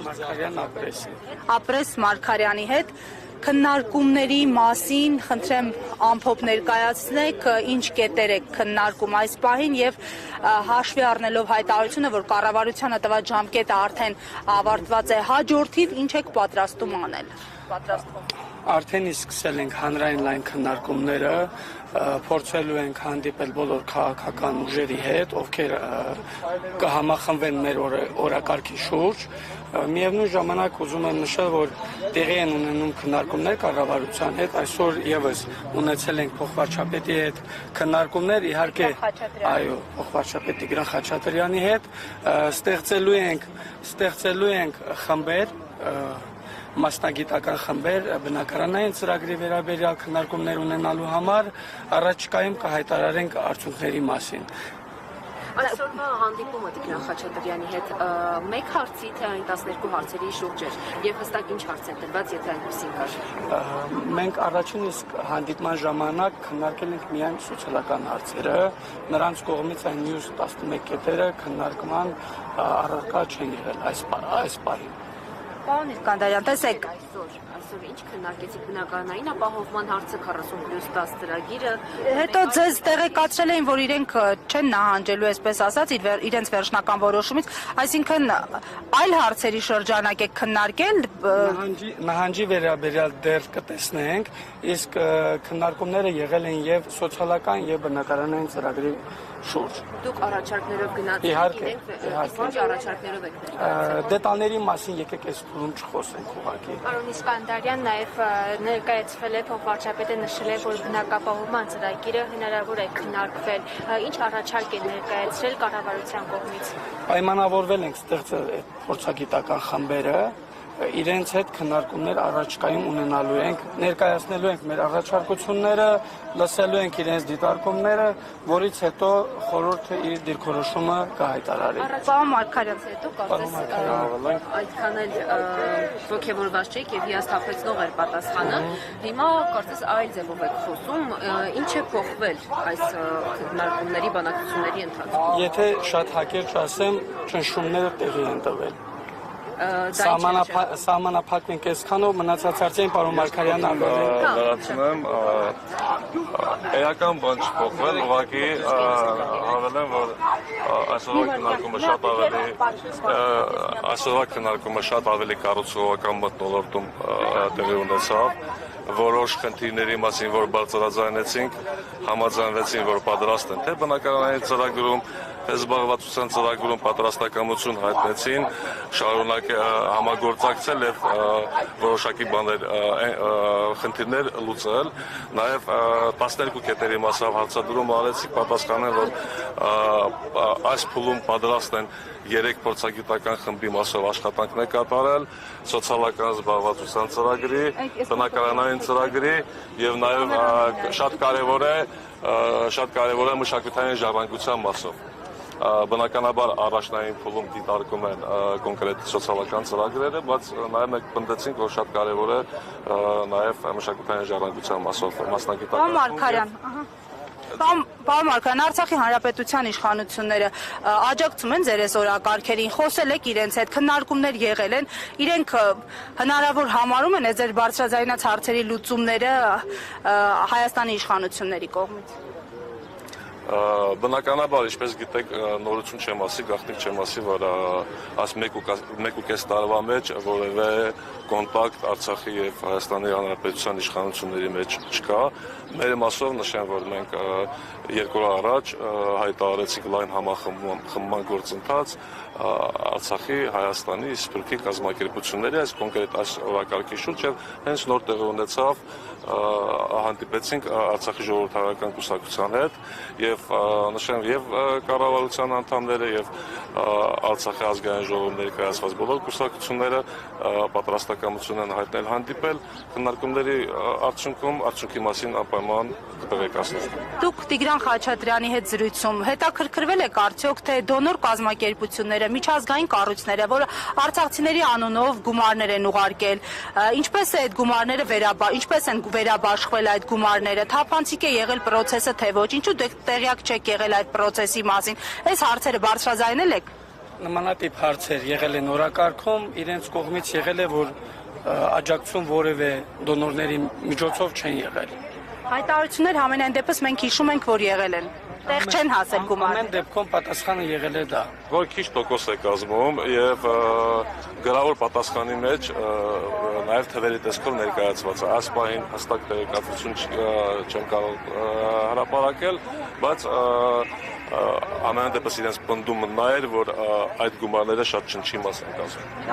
Մարգարյան ապրեսի։ Ապրես Մարգարյանի հետ քննարկումների մասին խնդրեմ ամփոփ ներկայացնեք, ինչ կետեր եք քննարկում այս պահին եւ հաշվի առնելով հայտարարությունը, որ կառավարությանը տված ժամկետը արդեն ավարտված է, հաջորդիվ ինչ եք պատրաստում անել։ Արդեն սկսել ենք հանրային լայն քննարկումները, փորձելու ենք հանդիպել բոլոր քաղաքական ուժերի հետ, ովքեր կհամախմբվեն մեր օրակարգի շուրջ։ Միևնույն ժամանակ ուզում եմ նշել, որ տեղի են ունենում քննարկումներ կառավարության հետ, այսօր եւս ունեցել ենք փոխվարչապետի հետ քննարկումներ, իհարկե, այո, փոխվարչապետ Տիգրան Խաչատրյանի հետ, ստեղծելու ենք խմբեր, մասնագիտական խմբեր բնակարանային ծրագրի վերաբերյալ քննարկումներ ունենալու համար առաջիկայում կհայտարարենք արդյունքների մասին։ Այսօրվա հանդիպումը Տիգրան Խաչատրյանի հետ մեկ հարցի, թե այն 12 հարցերի շուրջ էր եւ հստակ ինչ հարց են տրված, եթե այնպեսին կար։ Մենք առաջին իսկ հանդիպման ժամանակ քննարկել ենք միայն սոցիալական հարցերը, նրանց կողմից այն մյուս 11 կետերը քննարկման առարկա չեն եղել այս պահին։ Պարոն Իսկանդարյան, տեսեք, այսօր ինչ քննարկեցիք բնականային ապահովման հարցը 40+10 ծրագիրը։ Հետո ձեզ տեղեկացրել էին, որ իրենք չեն նահանջելու, այսպես ասած, իրենց վերջնական որոշումից, այսինքն այլ հարցերի շրջանակ եք քննարկել։ Նահանջի վերաբերյալ դեռ կտեսնենք, իսկ քննարկումները եղել են եւ սոցիալական եւ բնակարանային ծրագրի շուրջ։ Դուք առաջարկներով գնացիք, ինչ առաջարկներով եք ներկայացրել։ Դետալների մասին եկեք այս փուլում չխոսենք ուղղակի։ Պարոն Իսկանդարյան նաև ներկայացվել է, փոխվարչապետը նշել է, որ բնակապահովման ծրագիրը հնարավոր է քննարկվել։ Ինչ առաջարկ է ներկայացրել կառավարության կողմից։ Պայմանավորվել ենք ստեղծել այդ փորձագիտական խմբերը, իրենց հետ քննարկումներ առաջիկայում ունենալու ենք, ներկայացնելու ենք մեր առաջարկությունները, լսելու ենք իրենց դիտարկումները, որից հետո խորհուրդը իր դիրքորոշումը կհայտարարի։ Պարոն Մարգարյան, հետո կարծես այդքան էլ ոգևորված չեք եւ հիասթափեցնող էր պատասխանը։ Հիմա կարծես այլ ձևով եք խոսում, ինչ է փոխվել այս քննարկումների բանակցությունների ընթացքում։ Եթե շատ հակերճ ասեմ, ճնշումները տեղի են տվել։ Սահմանափակվենք այսքանով, մնացած հարցերին պարոն Մարգարյանն ավելին։ Լրացնում եմ, էական բան չփոխվել, ուղղակի հավելեմ, որ այսօրվա քննարկումը շատ ավելի կառուցողական մթնոլորտում տեղի ունեցավ, որոշ խնդիրների մասին, որ բարձրաձայնեցինք, համաձայնվեցին, որ պատրաստ են թե բնակարանային ծրագրում, թե զբաղվածության ծրագրում պատրաստակամություն հայտնեցին, շարունակ համագործակցել եւ որոշակի խնդիրներ լուծել, նաեւ 12 կետերի մասով հարցադրում արեցիք, պատասխանել, որ այս փուլում պատրաստ են 3 փորձագիտական խմբի մասով աշխատանքներ կատարել, սոցիալական զբաղվածության ծրագրի, բնակարանային ծրագրի եւ նաեւ շատ կարեւոր է մշակութային ժառանգության մասով։ Բնականաբար առաջնային փուլում դիտարկում են կոնկրետ սոցիալական ծրագրերը, բայց նաեւ մենք պնդեցինք, որ շատ կարեւոր է նաեւ մշակութային ժառանգության մասով մասնագիտական։ Պարոն Մարգարյան, Արցախի Հանրապետության իշխանությունները աջակցում են ձեր այս օրակարգերին, խոսել եք իրենց հետ, քննարկումներ եղել են, իրենք հնարավոր համարում են ձեր բարձրաձայնած հարցերի լուծումները Հայաստանի իշխանությունների կողմից։ Բնականաբար, ինչպես գիտեք, նորություն չեմ ասի, գաղտնիք չեմ ասի, որ այս 1.5 տարվա մեջ որևէ կոնտակտ Արցախի եւ Հայաստանի Հանրապետության իշխանությունների մեջ չկա։ Մեր մասով նշեմ, որ մենք 2 օր առաջ հայտարարեցինք լայն համախմբման գործընթաց Արցախի, Հայաստանի, Սփյուռքի կազմակերպությունների այս կոնկրետ այս օրակարգի շուրջ եւ հենց նոր տեղի ունեցավ հանդիպեցինք Արցախի ժողովրդական կուսակցության հետ եւ նշեմ եւ կառավարության անդամները եւ Արցախի ազգային ժողովի ներկայացված բոլոր կուսակցությունները պատրաստակամություն են հայտնել հանդիպել քննարկումների արդյունքի մասին անպայման կտեղեկացնենք։ Դուք Տիգրան Խաչատրյանի հետ զրույցում հետաքրքրվել եք արդյոք թե դոնոր կազմակերպությունները, միջազգային կառույցները, որ արցախցիների անունով գումարներ են ուղարկել, ինչպես է այդ գումարները ինչպես են վերաբաշխվել այդ գումարները, թափանցիկ է եղել process-ը թե ոչ, ինչու դուք տեղյակ չեք եղել այդ process-ի մասին, այս հարցերը բարձրաձայնել եք։ նմանատիպ հարցեր եղել են օրակարգում, իրենց կողմից եղել է, որ աջակցություն որևէ դոնորների միջոցով չեն եղել։ Հայտարարություններ համենայն դեպս մենք հիշում ենք, որ եղել են։ Տեղ չեն հասել գումարները։ Ամեն դեպքում պատասխանը եղել է դա։ Որ քիչ տոկոս է կազմում եւ գրավոր պատասխանի մեջ նաեւ թվերի տեսքով ներկայացված է։ Այս պահին հստակ տեղեկատվություն չեմ կարող հրապարակել, բայց ամենայն դեպս իրենց պնդումը նա էր, որ այդ գումարները շատ չնչի մաս են կազմում։